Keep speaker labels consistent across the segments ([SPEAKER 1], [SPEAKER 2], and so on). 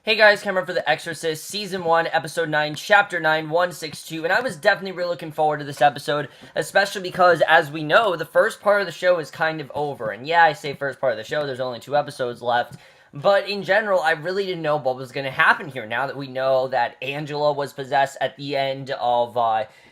[SPEAKER 1] Hey guys, Cameron for The Exorcist, Season 1, Episode 9, Chapter 9, 162, and I was definitely really looking forward to this episode, especially because, as we know, the first part of the show is kind of over, and yeah, I say first part of the show, there's only 2 episodes left, but in general, I really didn't know what was going to happen here, now that we know that Angela was possessed at the end of,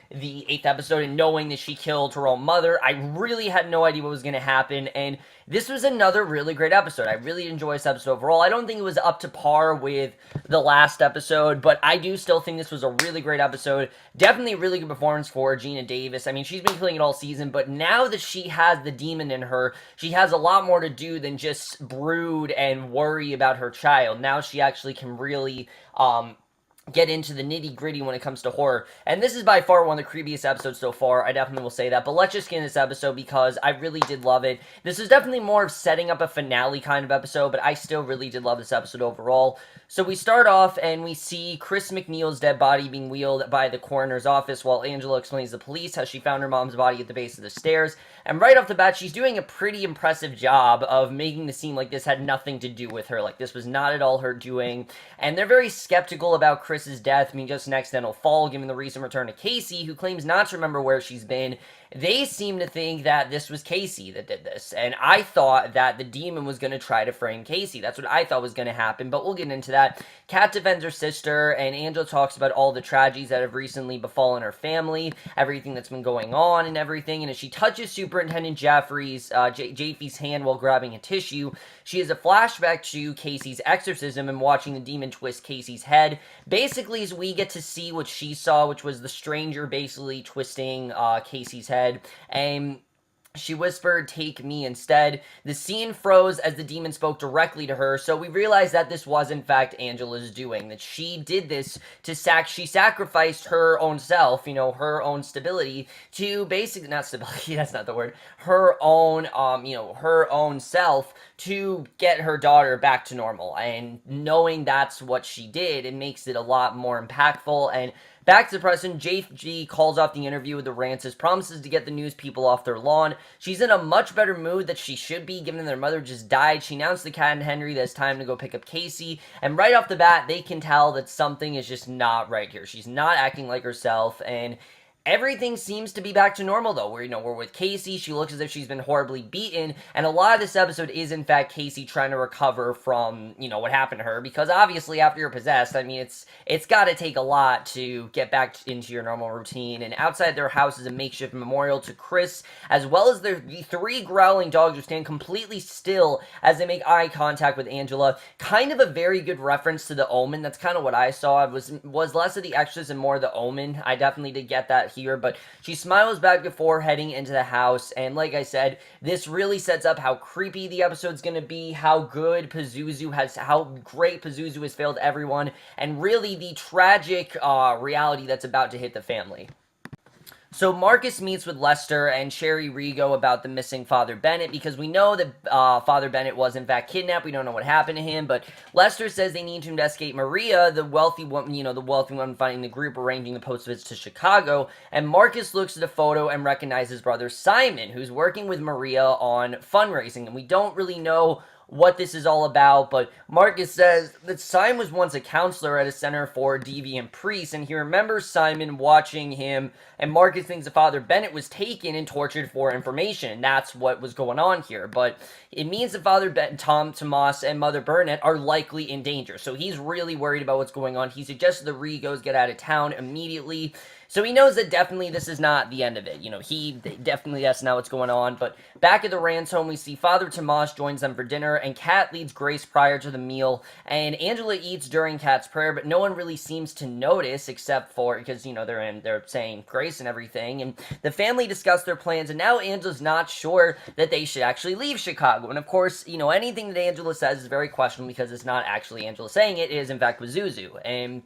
[SPEAKER 1] the 8th episode, and knowing that she killed her own mother, I really had no idea what was going to happen, and this was another really great episode. I really enjoyed this episode overall. I don't think it was up to par with the last episode, but I do still think this was a really great episode. Definitely a really good performance for Geena Davis. I mean, she's been killing it all season, but now that she has the demon in her, she has a lot more to do than just brood and worry about her child. Now she actually can really, get into the nitty-gritty when it comes to horror. And this is by far one of the creepiest episodes so far, I definitely will say that. But let's just get into this episode because I really did love it. This is definitely more of setting up a finale kind of episode, but I still really did love this episode overall. So we start off and we see Chris McNeil's dead body being wheeled by the coroner's office while Angela explains to the police how she found her mom's body at the base of the stairs. And right off the bat, she's doing a pretty impressive job of making it seem like this had nothing to do with her. Like, this was not at all her doing. And they're very skeptical about Chris's death being just an accidental fall, given the recent return of Casey, who claims not to remember where she's been. They seem to think that this was Casey that did this, and I thought that the demon was going to try to frame Casey. That's what I thought was going to happen, but we'll get into that. Kat defends her sister, and Angela talks about all the tragedies that have recently befallen her family, everything that's been going on and everything, and as she touches Superintendent Jaffe's hand while grabbing a tissue, she has a flashback to Casey's exorcism and watching the demon twist Casey's head. Basically, as we get to see what she saw, which was the stranger basically twisting Casey's head, and she whispered, "Take me instead." The scene froze as the demon spoke directly to her, so we realized that this was in fact Angela's doing, that she did this to she sacrificed her own self, her own stability, to basically, not stability, that's not the word, her own, her own self, to get her daughter back to normal, and knowing that's what she did, it makes it a lot more impactful. And back to the present, JG calls off the interview with the Rances, promises to get the news people off their lawn. She's in a much better mood that she should be, given that their mother just died. She announced to Kat and Henry that it's time to go pick up Casey, and right off the bat, they can tell that something is just not right here. She's not acting like herself, and everything seems to be back to normal, though. We're with Casey. She looks as if she's been horribly beaten, and a lot of this episode is, in fact, Casey trying to recover from, what happened to her, because obviously, after you're possessed, I mean, it's gotta take a lot to get back into your normal routine, and outside their house is a makeshift memorial to Chris, as well as the 3 growling dogs who stand completely still as they make eye contact with Angela. Kind of a very good reference to The Omen. That's kind of what I saw. It was less of The Exorcist and more The Omen. I definitely did get that here, but she smiles back before heading into the house, and like I said, this really sets up how creepy the episode's gonna be, how great Pazuzu has failed everyone, and really the tragic reality that's about to hit the family. So Marcus meets with Lester and Sherry Rigo about the missing Father Bennett, because we know that Father Bennett was in fact kidnapped. We don't know what happened to him, but Lester says they need to investigate Maria, the wealthy woman finding the group arranging the post visits to Chicago, and Marcus looks at the photo and recognizes his brother Simon, who's working with Maria on fundraising, and we don't really know what this is all about, but Marcus says that Simon was once a counselor at a center for deviant priests, and he remembers Simon watching him, and Marcus thinks that Father Bennett was taken and tortured for information, and that's what was going on here. But it means that Father Tomas and Mother Burnett are likely in danger, so he's really worried about what's going on. He suggests the Rigos get out of town immediately, so he knows that definitely this is not the end of it. That's not what's going on. But back at the Rance home, we see Father Tomas joins them for dinner, and Kat leads Grace prior to the meal, and Angela eats during Kat's prayer, but no one really seems to notice, except for, because, they're saying grace and everything, and the family discuss their plans, and now Angela's not sure that they should actually leave Chicago. And of course, anything that Angela says is very questionable, because it's not actually Angela saying it, it is in fact Pazuzu. And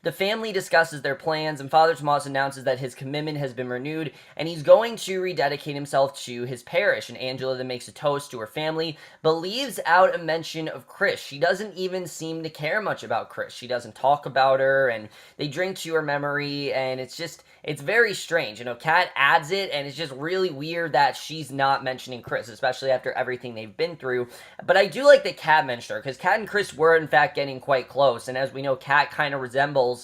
[SPEAKER 1] the family discusses their plans, and Father Tomas announces that his commitment has been renewed, and he's going to rededicate himself to his parish. And Angela then makes a toast to her family, but leaves out a mention of Chris. She doesn't even seem to care much about Chris. She doesn't talk about her, and they drink to her memory, and it's very strange. Kat adds it, and it's just really weird that she's not mentioning Chris, especially after everything they've been through. But I do like that Kat mentioned her, because Kat and Chris were, in fact, getting quite close, and as we know, Kat kind of resembles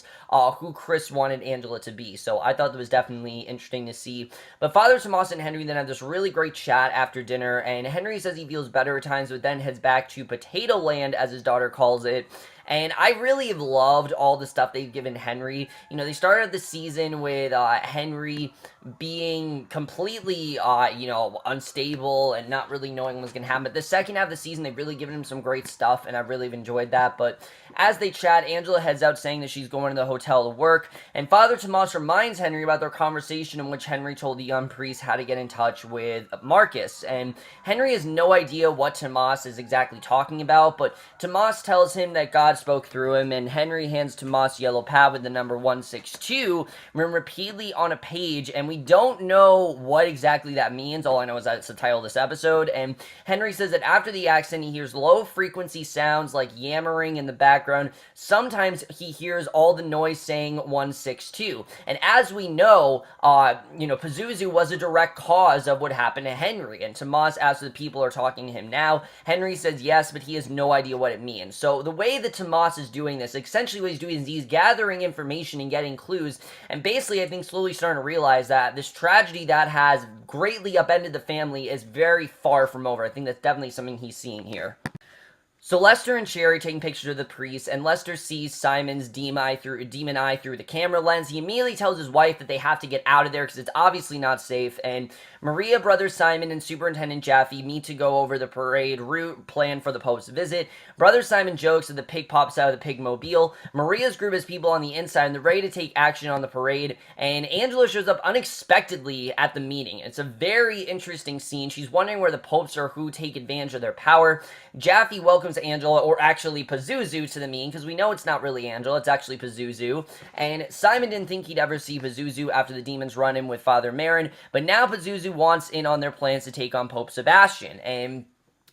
[SPEAKER 1] who Chris wanted Angela to be, so I thought that was definitely interesting to see. But Father Tomas and Henry then have this really great chat after dinner, and Henry says he feels better at times, but then heads back to Potato Land, as his daughter calls it. And I really have loved all the stuff they've given Henry. They started the season with Henry being completely, unstable and not really knowing what was going to happen. But the second half of the season, they've really given him some great stuff, and I've really enjoyed that. But as they chat, Angela heads out saying that she's going to the hotel to work, and Father Tomas reminds Henry about their conversation in which Henry told the young priest how to get in touch with Marcus. And Henry has no idea what Tomas is exactly talking about, but Tomas tells him that God spoke through him, and Henry hands Tomas yellow pad with the number 162 written repeatedly on a page, and we don't know what exactly that means. All I know is that it's the title of this episode. And Henry says that after the accident, he hears low frequency sounds like yammering in the background. Sometimes he hears all the noise saying 162, and as we know, Pazuzu was a direct cause of what happened to Henry. And Tomas asks if the people are talking to him now. Henry says yes, but he has no idea what it means. So the way that Tomas is doing this, essentially what he's doing is he's gathering information and getting clues, and basically I think slowly starting to realize that this tragedy that has greatly upended the family is very far from over. I think that's definitely something he's seeing here. So Lester and Sherry taking pictures of the priest, and Lester sees Simon's demon eye through the camera lens. He immediately tells his wife that they have to get out of there because it's obviously not safe, and Maria, Brother Simon, and Superintendent Jaffe meet to go over the parade route planned for the Pope's visit. Brother Simon jokes that the pig pops out of the pig mobile. Maria's group has people on the inside, and they're ready to take action on the parade, and Angela shows up unexpectedly at the meeting. It's a very interesting scene. She's wondering where the popes are who take advantage of their power. Jaffe welcomes Angela, or actually Pazuzu, to the meeting, because we know it's not really Angela, it's actually Pazuzu. And Simon didn't think he'd ever see Pazuzu after the demons run in with Father Marin, but now Pazuzu wants in on their plans to take on Pope Sebastian, and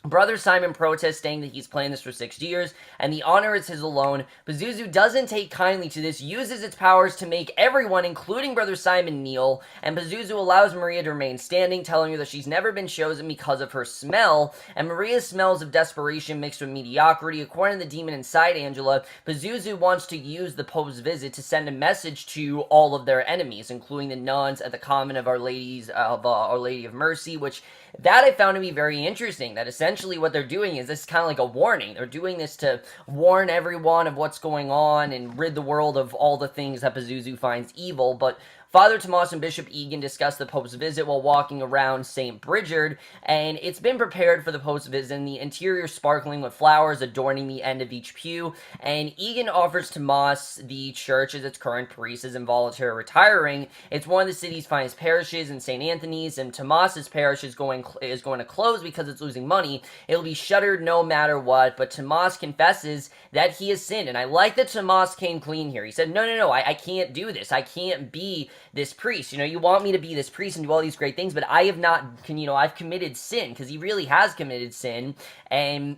[SPEAKER 1] Brother Simon protests, saying that he's planned this for 6 years, and the honor is his alone. Pazuzu doesn't take kindly to this, uses its powers to make everyone, including Brother Simon, kneel, and Pazuzu allows Maria to remain standing, telling her that she's never been chosen because of her smell, and Maria's smells of desperation mixed with mediocrity. According to the demon inside Angela, Pazuzu wants to use the Pope's visit to send a message to all of their enemies, including the nuns at the convent of Our Lady of Mercy, which that I found to be very interesting, that essentially what they're doing is this is kind of like a warning. They're doing this to warn everyone of what's going on and rid the world of all the things that Pazuzu finds evil, but Father Tomas and Bishop Egan discuss the Pope's visit while walking around St. Bridgard, and it's been prepared for the Pope's visit, and the interior sparkling with flowers adorning the end of each pew, and Egan offers Tomas the church as its current priest is involuntary retiring. It's one of the city's finest parishes in St. Anthony's, and Tomas's parish is going to close because it's losing money. It'll be shuttered no matter what, but Tomas confesses that he has sinned, and I like that Tomas came clean here. He said, no, I can't do this. I can't be this priest. You want me to be this priest and do all these great things, but I have not, I've committed sin, because he really has committed sin, and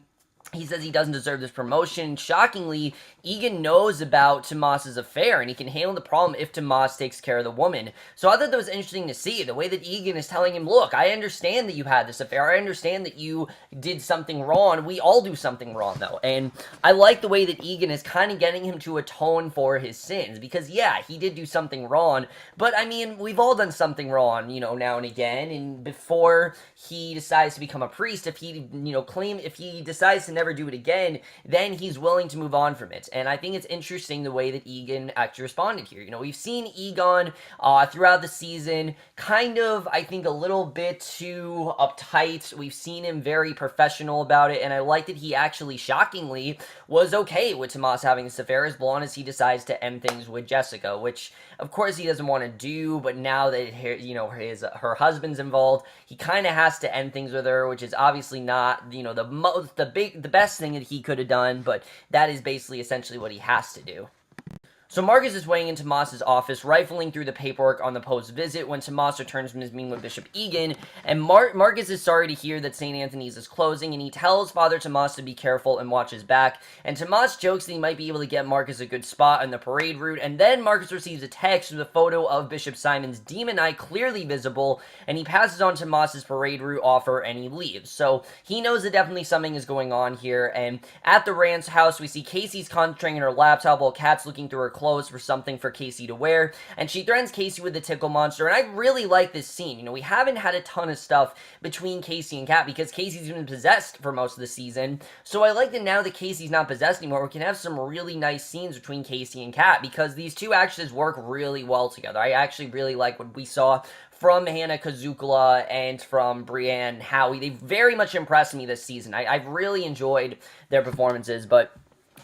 [SPEAKER 1] he says he doesn't deserve this promotion. Shockingly, Egan knows about Tomas's affair, and he can handle the problem if Tomas takes care of the woman. So I thought that was interesting to see, the way that Egan is telling him, look, I understand that you had this affair, I understand that you did something wrong, we all do something wrong, though, and I like the way that Egan is kind of getting him to atone for his sins, because, yeah, he did do something wrong, but, I mean, we've all done something wrong, now and again, and before he decides to become a priest, if he, if he decides to never do it again, then he's willing to move on from it. And I think it's interesting the way that Egan actually responded here. We've seen Egon throughout the season kind of, I think, a little bit too uptight. We've seen him very professional about it, and I like that he actually, shockingly, was okay with Tomas having this affair as long as he decides to end things with Jessica, which, of course, he doesn't want to do, but now that, her husband's involved, he kind of has to end things with her, which is obviously not, the best thing that he could have done, but that is basically essentially what he has to do. So Marcus is weighing into Tomas's office, rifling through the paperwork on the post-visit when Tomas returns from his meeting with Bishop Egan, and Marcus is sorry to hear that St. Anthony's is closing, and he tells Father Tomas to be careful and watch his back, and Tomas jokes that he might be able to get Marcus a good spot on the parade route, and then Marcus receives a text with a photo of Bishop Simon's demon eye clearly visible, and he passes on Tomas's parade route offer, and he leaves. So he knows that definitely something is going on here, and at the Rand's house, we see Casey's concentrating on her laptop while Kat's looking through her clothes for something for Casey to wear, and she threatens Casey with the tickle monster, and I really like this scene. You know, we haven't had a ton of stuff between Casey and Kat because Casey's been possessed for most of the season, so I like that now that Casey's not possessed anymore, we can have some really nice scenes between Casey and Kat because these two actresses work really well together. I actually really like what we saw from Hannah Kasulka and from Brianne Howey. They very much impressed me this season. I've really enjoyed their performances, but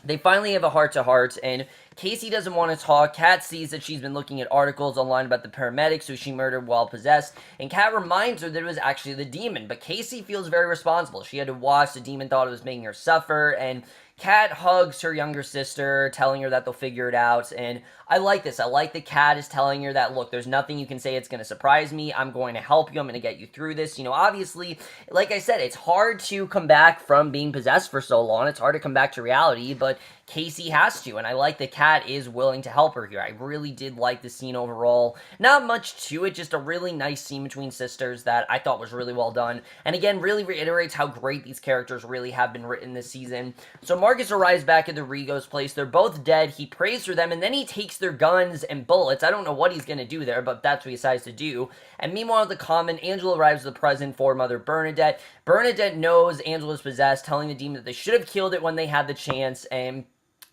[SPEAKER 1] they finally have a heart-to-heart, and Casey doesn't want to talk. Kat sees that she's been looking at articles online about the paramedics who she murdered while possessed, and Kat reminds her that it was actually the demon, but Casey feels very responsible. She had to watch. The demon thought it was making her suffer, and Kat hugs her younger sister, telling her that they'll figure it out, and I like this. I like that Kat is telling her that, look, there's nothing you can say it's going to surprise me. I'm going to help you. I'm going to get you through this. You know, obviously, like I said, it's hard to come back from being possessed for so long. It's hard to come back to reality, but Casey has to, and I like that Kat is willing to help her here. I really did like the scene overall. Not much to it, just a really nice scene between sisters that I thought was really well done, and again, really reiterates how great these characters really have been written this season. So Marcus arrives back at the Rigo's place. They're both dead. He prays for them, and then he takes their guns and bullets. I don't know what he's going to do there, but that's what he decides to do. And meanwhile, at the common, Angela arrives with a present for Mother Bernadette. Bernadette knows Angela's possessed, telling the demon that they should have killed it when they had the chance, and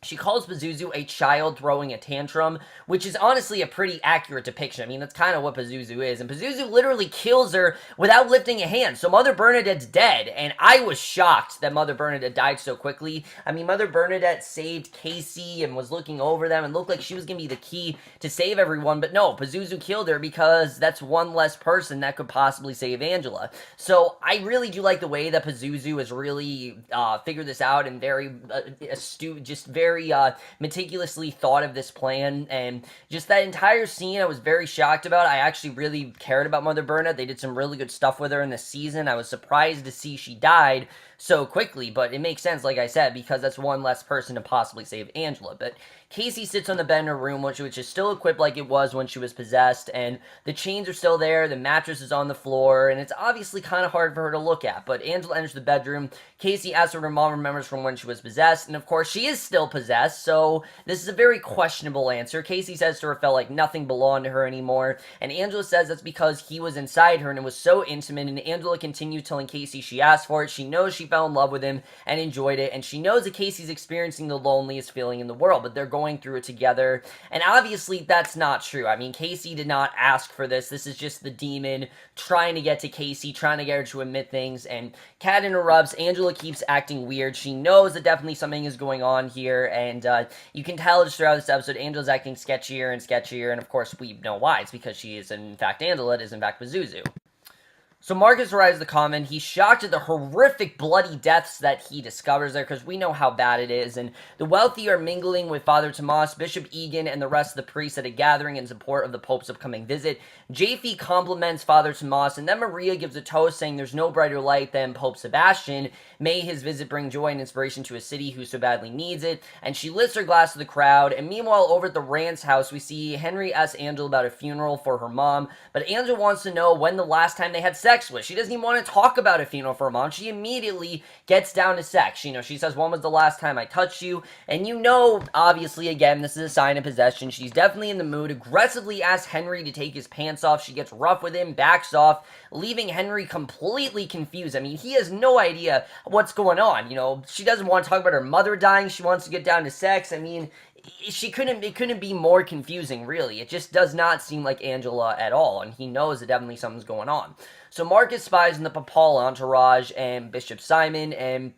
[SPEAKER 1] she calls Pazuzu a child throwing a tantrum, which is honestly a pretty accurate depiction. I mean, that's kind of what Pazuzu is. And Pazuzu literally kills her without lifting a hand. So Mother Bernadette's dead, and I was shocked that Mother Bernadette died so quickly. I mean, Mother Bernadette saved Casey and was looking over them and looked like she was going to be the key to save everyone. But no, Pazuzu killed her because that's one less person that could possibly save Angela. So I really do like the way that Pazuzu has really figured this out and very astute, just very meticulously thought of this plan, and just that entire scene I was very shocked about. I actually really cared about Mother Bernadette. They did some really good stuff with her in this season. I was surprised to see she died so quickly, but it makes sense, like I said, because that's one less person to possibly save Angela. But Casey sits on the bed in her room, which is still equipped like it was when she was possessed, and the chains are still there, the mattress is on the floor, and it's obviously kind of hard for her to look at. But Angela enters the bedroom. Casey asks her mom remembers from when she was possessed, and of course she is still possessed, so this is a very questionable answer. Casey says to her it felt like nothing belonged to her anymore, and Angela says that's because he was inside her and it was so intimate, and Angela continues telling Casey she asked for it. She knows she fell in love with him and enjoyed it, and she knows that Casey's experiencing the loneliest feeling in the world, but they're going through it together, and obviously that's not true. I mean, Casey did not ask for this. This is just the demon trying to get to Casey, trying to get her to admit things, and Kat interrupts. Angela keeps acting weird. She knows that definitely something is going on here, and you can tell just throughout this episode, Angela's acting sketchier and sketchier, and of course we know why. It's because she is in fact Angela, it is in fact Pazuzu. So Marcus arrives at the common. He's shocked at the horrific bloody deaths that he discovers there, because we know how bad it is, and the wealthy are mingling with Father Tomas, Bishop Egan, and the rest of the priests at a gathering in support of the Pope's upcoming visit. Japhie compliments Father Tomas, and then Maria gives a toast saying there's no brighter light than Pope Sebastian. May his visit bring joy and inspiration to a city who so badly needs it, and she lifts her glass to the crowd. And meanwhile, over at the Rand's house, we see Henry asks Angela about a funeral for her mom, but Angela wants to know when the last time they had sex was. She doesn't even want to talk about a funeral for her mom. She immediately gets down to sex. You know, she says, when was the last time I touched you? And you know, obviously, again, this is a sign of possession. She's definitely in the mood. Aggressively asks Henry to take his pants off. She gets rough with him, backs off, leaving Henry completely confused. I mean, he has no idea what's going on. You know, she doesn't want to talk about her mother dying. She wants to get down to sex. I mean, it couldn't be more confusing, really. It just does not seem like Angela at all, and he knows that definitely something's going on. So Marcus spies in the papal entourage and Bishop Simon, and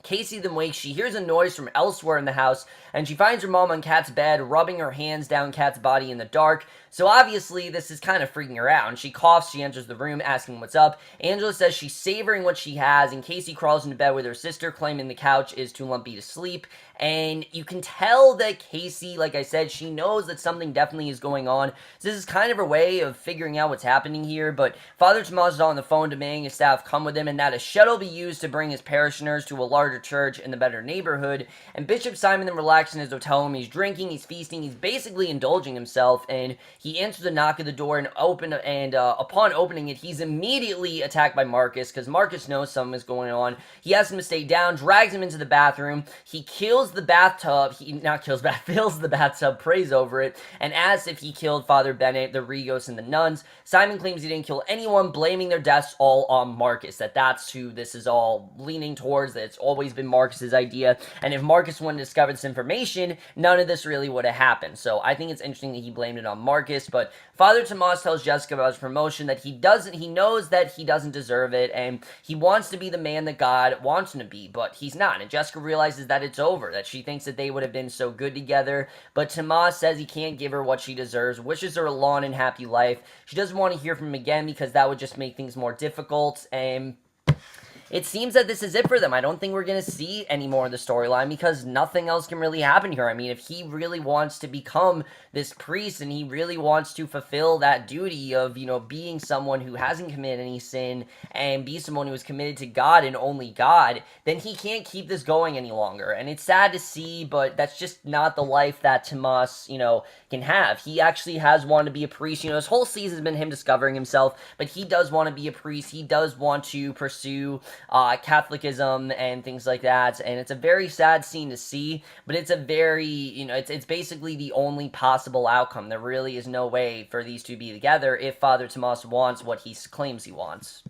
[SPEAKER 1] Casey then wakes. She hears a noise from elsewhere in the house, and she finds her mom on Kat's bed, rubbing her hands down Kat's body in the dark. So obviously, this is kind of freaking her out, and she coughs. She enters the room, asking what's up. Angela says she's savoring what she has, and Casey crawls into bed with her sister, claiming the couch is too lumpy to sleep. And you can tell that Casey, like I said, she knows that something definitely is going on. So this is kind of her way of figuring out what's happening here. But Father Tomas is on the phone demanding his staff come with him, and that a shuttle be used to bring his parishioners to a larger church in the better neighborhood. And Bishop Simon then relaxes in his hotel room. He's drinking, he's feasting, he's basically indulging himself. And he answers the knock at the door and upon opening it, he's immediately attacked by Marcus, because Marcus knows something is going on. He asks him to stay down, drags him into the bathroom. He fills the bathtub, prays over it, and asks if he killed Father Bennett, the Regos, and the nuns. Simon claims he didn't kill anyone, blaming their deaths all on Marcus, that's who this is all leaning towards, that it's always been Marcus's idea, and if Marcus wouldn't have discovered this information, none of this really would have happened. So I think it's interesting that he blamed it on Marcus. But Father Tomas tells Jessica about his promotion, that he knows that he doesn't deserve it, and he wants to be the man that God wants him to be, but he's not. And Jessica realizes that it's over, that she thinks that they would have been so good together, but Tomas says he can't give her what she deserves, wishes her a long and happy life. She doesn't want to hear from him again, because that would just make things more difficult, and it seems that this is it for them. I don't think we're going to see any more of the storyline, because nothing else can really happen here. I mean, if he really wants to become this priest, and he really wants to fulfill that duty of, being someone who hasn't committed any sin, and be someone who is committed to God and only God, then he can't keep this going any longer. And it's sad to see, but that's just not the life that Tomas, can have. He actually has wanted to be a priest. This whole season has been him discovering himself, but he does want to be a priest. He does want to pursue Catholicism and things like that, and it's a very sad scene to see, but it's a very, it's basically the only possible outcome. There really is no way for these two to be together if Father Tomas wants what he claims he wants.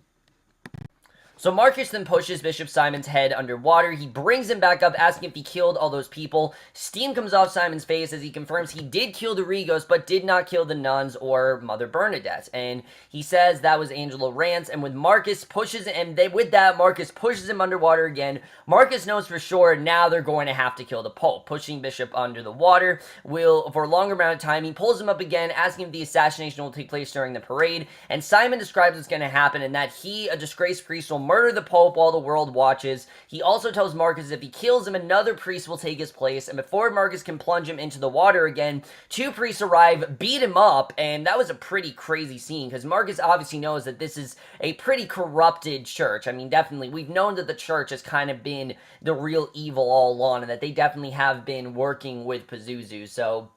[SPEAKER 1] So Marcus then pushes Bishop Simon's head underwater. He brings him back up, asking if he killed all those people. Steam comes off Simon's face as he confirms he did kill the Regos, but did not kill the nuns or Mother Bernadette. And he says that was Angela Rance, and Marcus pushes him underwater again. Marcus knows for sure now they're going to have to kill the Pope. Pushing Bishop under the water for a longer amount of time. He pulls him up again, asking if the assassination will take place during the parade. And Simon describes what's going to happen, and that he, a disgraced priest, will murder the Pope while the world watches. He also tells Marcus if he kills him, another priest will take his place, and before Marcus can plunge him into the water again, two priests arrive, beat him up, and that was a pretty crazy scene, because Marcus obviously knows that this is a pretty corrupted church. I mean, definitely, we've known that the church has kind of been the real evil all along, and that they definitely have been working with Pazuzu, so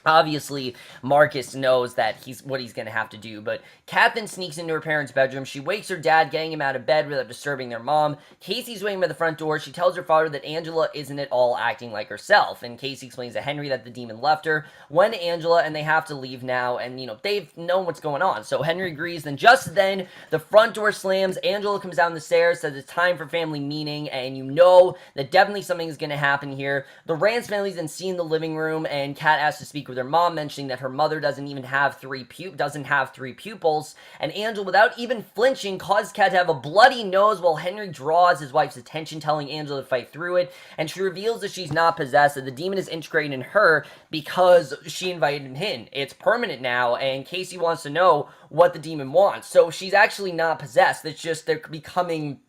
[SPEAKER 1] obviously, Marcus knows that what he's going to have to do, but Kat then sneaks into her parents' bedroom. She wakes her dad, getting him out of bed without disturbing their mom. Casey's waiting by the front door. She tells her father that Angela isn't at all acting like herself, and Casey explains to Henry that the demon left her when Angela, and they have to leave now, and, they've known what's going on. So Henry agrees. Then just then, the front door slams. Angela comes down the stairs, says it's time for family meeting, and that definitely something is going to happen here. The Rance family's then seen in the living room, and Kat asks to speak with her mom, mentioning that her mother doesn't have three pupils, and Angela, without even flinching, causes Kat to have a bloody nose while Henry draws his wife's attention, telling Angela to fight through it, and she reveals that she's not possessed, that the demon is integrated in her because she invited him in. It's permanent now, and Casey wants to know what the demon wants. So she's actually not possessed, it's just they're becoming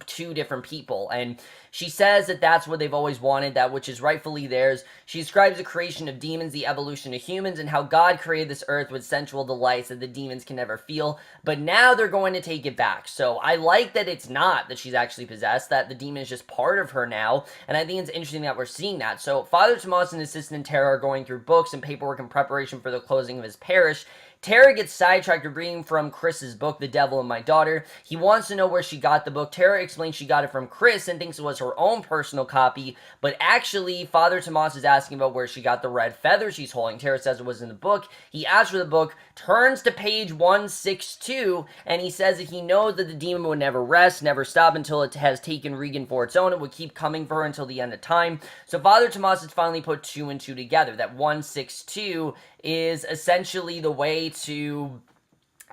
[SPEAKER 1] two different people, and she says that that's what they've always wanted, that which is rightfully theirs. She describes the creation of demons, the evolution of humans, and how God created this earth with sensual delights that the demons can never feel, but now they're going to take it back. So I like that it's not that she's actually possessed, that the demon is just part of her now, and I think it's interesting that we're seeing that. So Father Tomas and Assistant Tara are going through books and paperwork in preparation for the closing of his parish. Tara gets sidetracked reading from Chris's book, The Devil and My Daughter. He wants to know where she got the book. Tara explains she got it from Chris and thinks it was her own personal copy, but actually, Father Tomas is asking about where she got the red feather she's holding. Tara says it was in the book. He asks for the book, turns to page 162, and he says that he knows that the demon would never rest, never stop until it has taken Regan for its own. It would keep coming for her until the end of time. So Father Tomas has finally put two and two together, that 162 is essentially the way to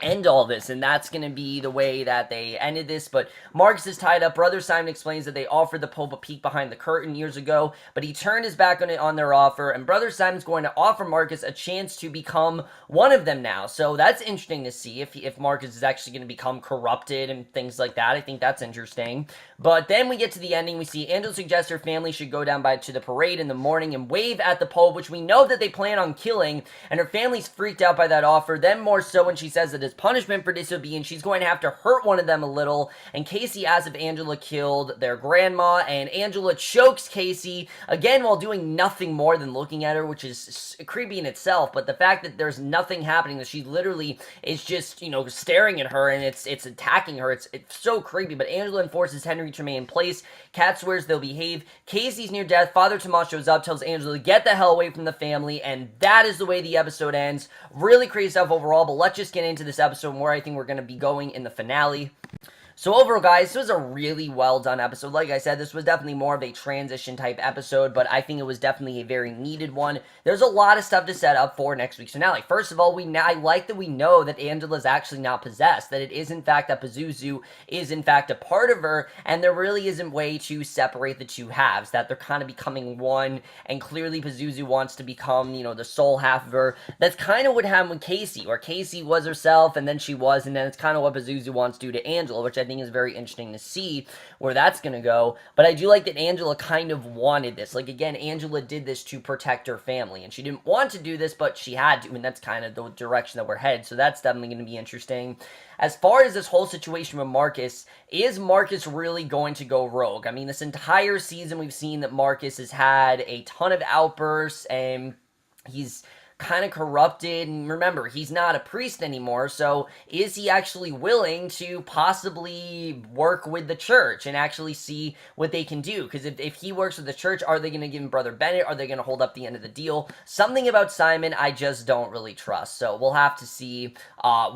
[SPEAKER 1] end all this, and that's going to be the way that they ended this. But Marcus is tied up. Brother Simon explains that they offered the Pope a peek behind the curtain years ago, but he turned his back on their offer, and Brother Simon's going to offer Marcus a chance to become one of them now. So that's interesting to see if Marcus is actually going to become corrupted and things like that. I think that's interesting. But then we get to the ending. We see Angela suggests her family should go down to the parade in the morning and wave at the Pope, which we know that they plan on killing, and her family's freaked out by that offer. Then more so when she says that as punishment for disobedience, she's going to have to hurt one of them a little, and Casey asks if Angela killed their grandma, and Angela chokes Casey, again while doing nothing more than looking at her, which is creepy in itself. But the fact that there's nothing happening, that she literally is just, staring at her, and it's attacking her, it's so creepy. But Angela enforces Henry to remain in place. Kat swears they'll behave. Casey's near death. Father Tomas shows up, tells Angela to get the hell away from the family, and that is the way the episode ends. Really crazy stuff overall, but let's just get into this episode and where I think we're going to be going in the finale. So overall, guys, this was a really well done episode. Like I said, this was definitely more of a transition type episode, but I think it was definitely a very needed one. There's a lot of stuff to set up for next week's finale. First of all, I like that we know that Angela's actually not possessed, that it is in fact that Pazuzu is in fact a part of her, and there really isn't a way to separate the two halves, that they're kind of becoming one, and clearly Pazuzu wants to become, the soul half of her. That's kind of what happened with Casey, where Casey was herself, and then she was, and then it's kind of what Pazuzu wants to do to Angela, which I think is very interesting to see where that's going to go. But I do like that Angela kind of wanted this. Like, again, Angela did this to protect her family, and she didn't want to do this, but she had to, and that's kind of the direction that we're headed. So that's definitely going to be interesting. As far as this whole situation with Marcus, is Marcus really going to go rogue? I mean, this entire season we've seen that Marcus has had a ton of outbursts, and he's kind of corrupted, and remember, he's not a priest anymore, so is he actually willing to possibly work with the church and actually see what they can do? Because if he works with the church, are they going to give him Brother Bennett? Are they going to hold up the end of the deal? Something about Simon I just don't really trust, so we'll have to see.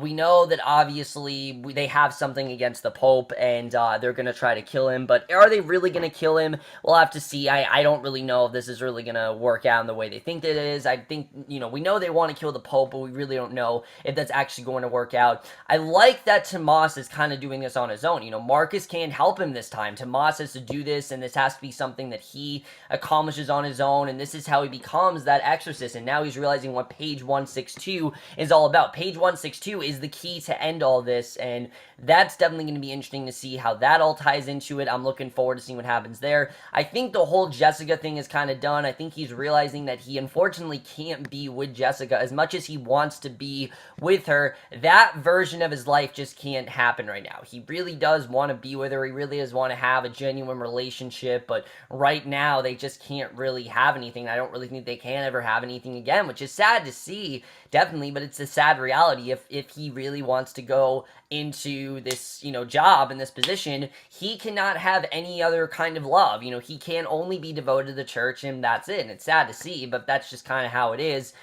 [SPEAKER 1] We know that obviously they have something against the Pope, and they're going to try to kill him, but are they really going to kill him? We'll have to see. I don't really know if this is really going to work out in the way they think that it is. I think, we know they want to kill the Pope, but we really don't know if that's actually going to work out. I like that Tomas is kind of doing this on his own. Marcus can't help him this time. Tomas has to do this, and this has to be something that he accomplishes on his own, and this is how he becomes that exorcist, and now he's realizing what page 162 is all about. Page 162 is the key to end all this, and that's definitely going to be interesting to see how that all ties into it. I'm looking forward to seeing what happens there. I think the whole Jessica thing is kind of done. I think he's realizing that he unfortunately can't be with Jessica as much as he wants to be with her. That version of his life just can't happen right now. He really does want to be with her. He really does want to have a genuine relationship, but right now they just can't really have anything. I don't really think they can ever have anything again, which is sad to see, definitely, but it's a sad reality. If he really wants to go into this, job in this position, he cannot have any other kind of love. He can only be devoted to the church, and that's it. And it's sad to see, but that's just kind of how it is.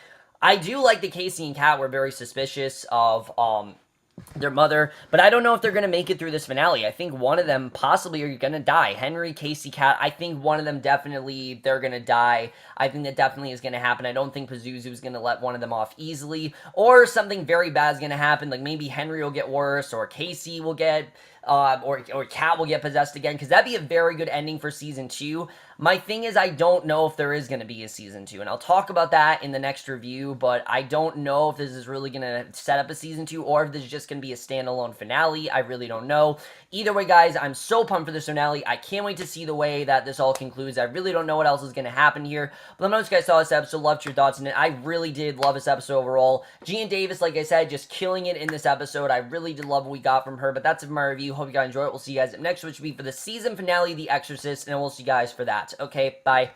[SPEAKER 1] I do like that Casey and Kat were very suspicious of their mother, but I don't know if they're going to make it through this finale. I think one of them possibly are going to die. Henry, Casey, Kat, I think one of them definitely, they're going to die. I think that definitely is going to happen. I don't think Pazuzu is going to let one of them off easily, or something very bad is going to happen, like maybe Henry will get worse, or Casey will get, or Kat will get possessed again, because that'd be a very good ending for Season 2. My thing is, I don't know if there is going to be a Season 2, and I'll talk about that in the next review, but I don't know if this is really going to set up a Season 2, or if this is just going to be a standalone finale. I really don't know. Either way, guys, I'm so pumped for this finale. I can't wait to see the way that this all concludes. I really don't know what else is going to happen here, but let me know if you guys saw this episode, loved your thoughts on it. I really did love this episode overall. Geena Davis, like I said, just killing it in this episode. I really did love what we got from her, but that's it for my review. Hope you guys enjoyed it. We'll see you guys next, which will be for the season finale, The Exorcist, and we'll see you guys for that. Okay, bye.